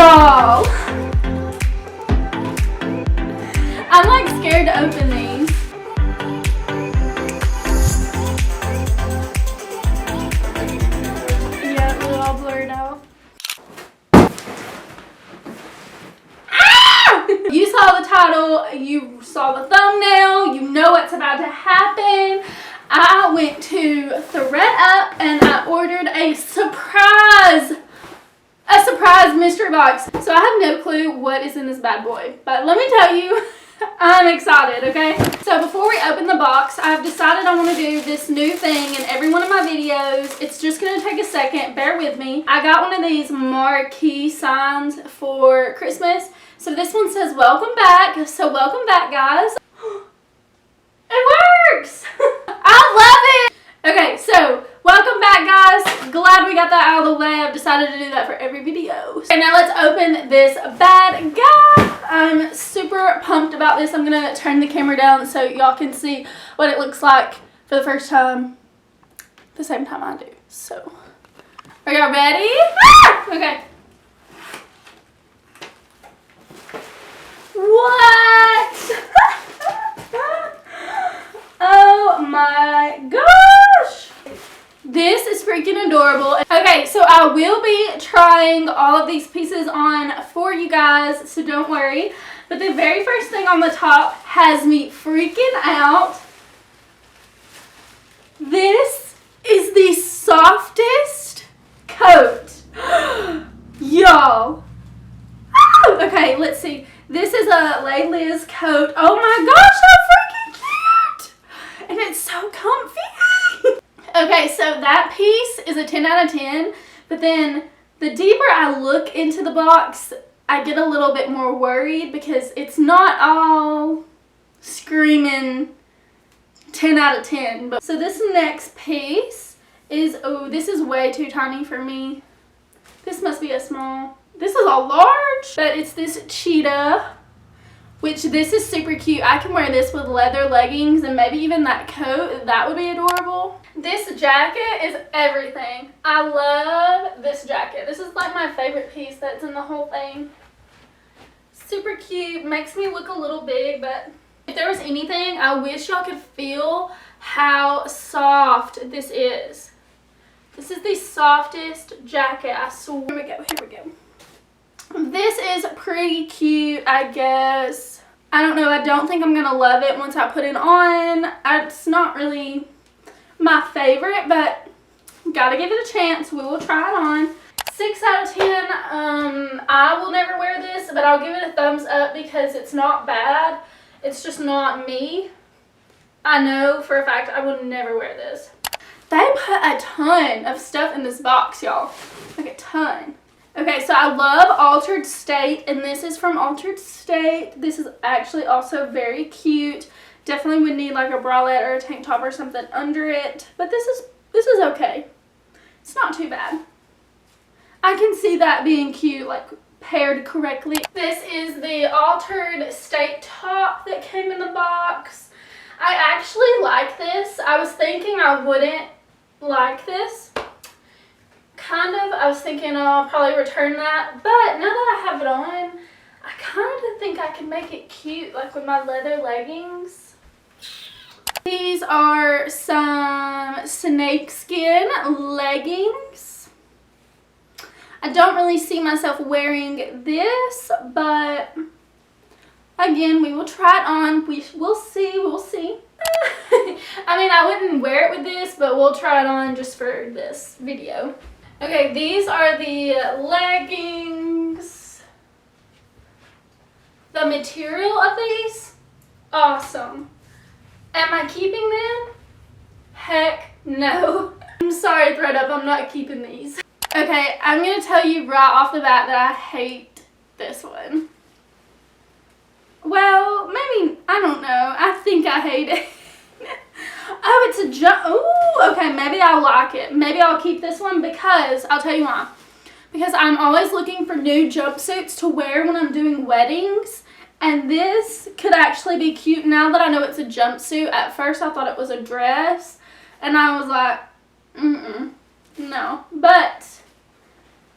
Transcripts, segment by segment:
Y'all, I'm like scared to open these. Yeah, they're all blurred out. Ah! You saw the title, you saw the thumbnail, you know what's about to happen. I went to Thredup and I ordered a surprise mystery box. So I have no clue what is in this bad boy, but let me tell you, I'm excited, okay? So before we open the box, I've decided I want to do this new thing in every one of my videos. It's just going to take a second, bear with me. I got one of these marquee signs for Christmas. So this one says welcome back. So welcome back, guys. It works! I love it! Okay, so welcome back, guys. Glad we got that out of the way. I've decided to do that for every video. Okay, now let's open this bad guy. I'm super pumped about this. I'm gonna turn the camera down so y'all can see what it looks like for the first time, the same time I do. So, are y'all ready? Ah! Okay. What? Oh my gosh! This is freaking adorable. Okay, so I will be trying all of these pieces on for you guys, so don't worry. But the very first thing on the top has me freaking out. This is the softest coat. Y'all. Okay, let's see. This is a Les Liz coat. Oh my gosh, how freaking cute! And it's so comfy. Okay, so that piece is a 10 out of 10, but then the deeper I look into the box, I get a little bit more worried because it's not all screaming 10 out of 10. But so this next piece is, oh, this is way too tiny for me. This must be a small. This is a large, but it's this cheetah, which this is super cute. I can wear this with leather leggings and maybe even that coat. That would be adorable. This jacket is everything. I love this jacket. This is like my favorite piece that's in the whole thing. Super cute. Makes me look a little big, but if there was anything, I wish y'all could feel how soft this is. This is the softest jacket, I swear. Here we go, here we go. This is pretty cute, I guess. I don't know, I don't think I'm gonna love it once I put it on. It's not really my favorite, but gotta give it a chance. We will try it on. 6 out of 10. I will never wear this, but I'll give it a thumbs up because it's not bad. It's just not me. I know for a fact I would never wear this. They put a ton of stuff in this box, y'all. Like a ton. Okay, so I love Altered State, and this is from Altered State. This is actually also very cute. Definitely would need like a bralette or a tank top or something under it, but this is okay. It's not too bad. I can see that being cute, like paired correctly. This is the Altered State top that came in the box. I actually like this. I was thinking I wouldn't like this. Kind of, I was thinking I'll probably return that, but now that I have it on, I kind of think I can make it cute, like with my leather leggings. These are some Snakeskin Leggings. I don't really see myself wearing this, but again, we will try it on. We'll see, we'll see. I mean, I wouldn't wear it with this, but we'll try it on just for this video. Okay, these are the leggings. The material of these, awesome. Am I keeping them? Heck no. I'm sorry, Tredup, I'm not keeping these. Okay, I'm gonna tell you right off the bat that I hate this one. Well, maybe, I don't know. I think I hate it. Oh, it's a jump. Ooh, okay, maybe I'll like it. Maybe I'll keep this one because, I'll tell you why. Because I'm always looking for new jumpsuits to wear when I'm doing weddings. And this could actually be cute now that I know it's a jumpsuit. At first I thought it was a dress. And I was like, no. But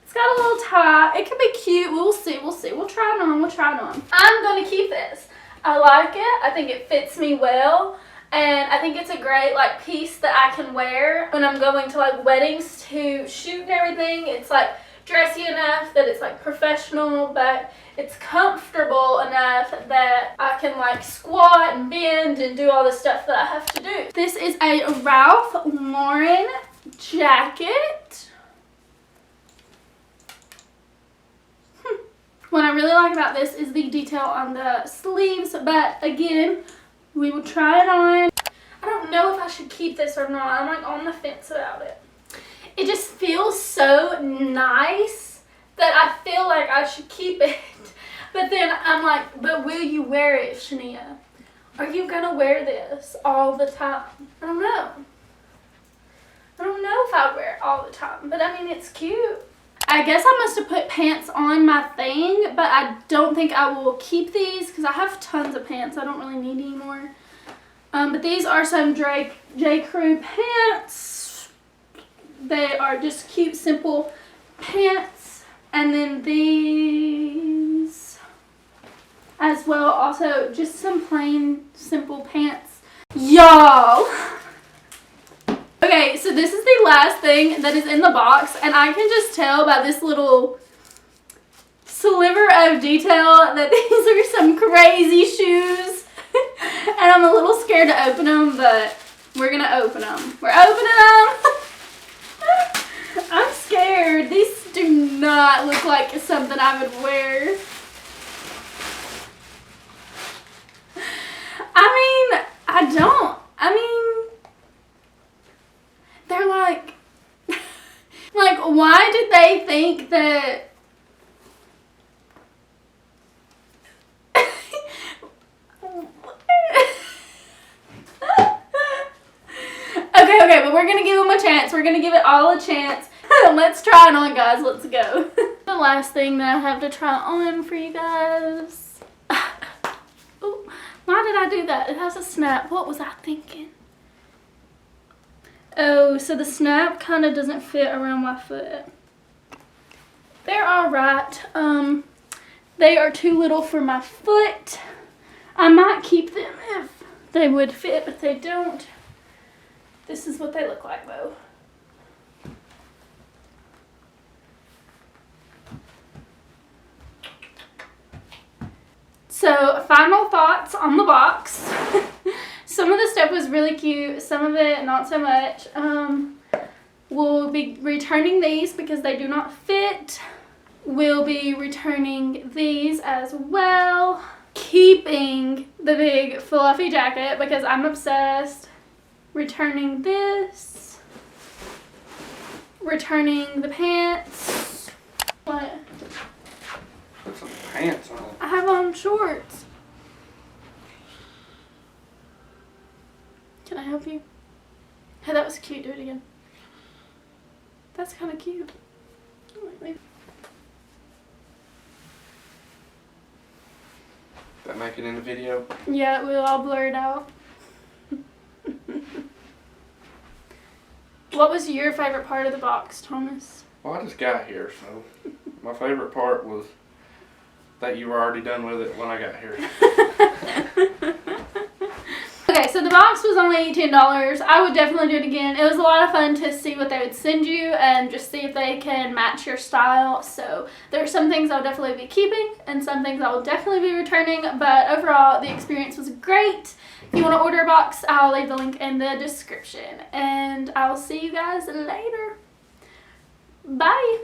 it's got a little tie. It could be cute. cute. We'll see. We'll try it on. I'm going to keep this. I like it. I think it fits me well. And I think it's a great like piece that I can wear when I'm going to like weddings to shoot and everything. It's like dressy enough that it's like professional, but it's comfortable enough that I can like squat and bend and do all the stuff that I have to do. This is a Ralph Lauren jacket. What I really like about this is the detail on the sleeves, but again, we will try it on. I don't know if I should keep this or not. I'm like on the fence about it. It just feels so nice that I feel like I should keep it. But then I'm like, but will you wear it, Shannea? Are you gonna wear this all the time? I don't know. I don't know if I wear it all the time, but I mean, it's cute. I guess I must have put pants on my thing, but I don't think I will keep these because I have tons of pants I don't really need anymore. But these are some J. Crew pants. They are just cute, simple pants. And then these as well, also just some plain, simple pants. Y'all! Okay, so this is the last thing that is in the box, and I can just tell by this little sliver of detail that these are some crazy shoes. And I'm a little scared to open them, but we're gonna open them. We're opening them. I'm scared. These do not look like something I would wear. I mean, I don't. I mean, they're like, why did they think that? Okay, but we're gonna give them a chance. We're gonna give it all a chance. Let's try it on, guys. Let's go. The last thing that I have to try on for you guys. Ooh, why did I do that? It has a snap. What was I thinking? Oh, so the snap kind of doesn't fit around my foot. They're alright. They are too little for my foot. I might keep them if they would fit, but they don't. This is what they look like, though. So, final thoughts on the box. Some of the stuff was really cute, some of it not so much. We'll be returning these because they do not fit. We'll be returning these as well. Keeping the big fluffy jacket because I'm obsessed. Returning this. Returning the pants. What? Put some pants on. I have on shorts. Can I help you? Hey, that was cute. Do it again. That's kind of cute. That make it in the video? Yeah, we'll all blur it out. What was your favorite part of the box, Thomas? Well, I just got here, so my favorite part was that you were already done with it when I got here. Okay, so the box was only $18. I would definitely do it again. It was a lot of fun to see what they would send you and just see if they can match your style. So there are some things I'll definitely be keeping and some things I will definitely be returning. But overall, the experience was great. If you want to order a box, I'll leave the link in the description. And I'll see you guys later. Bye.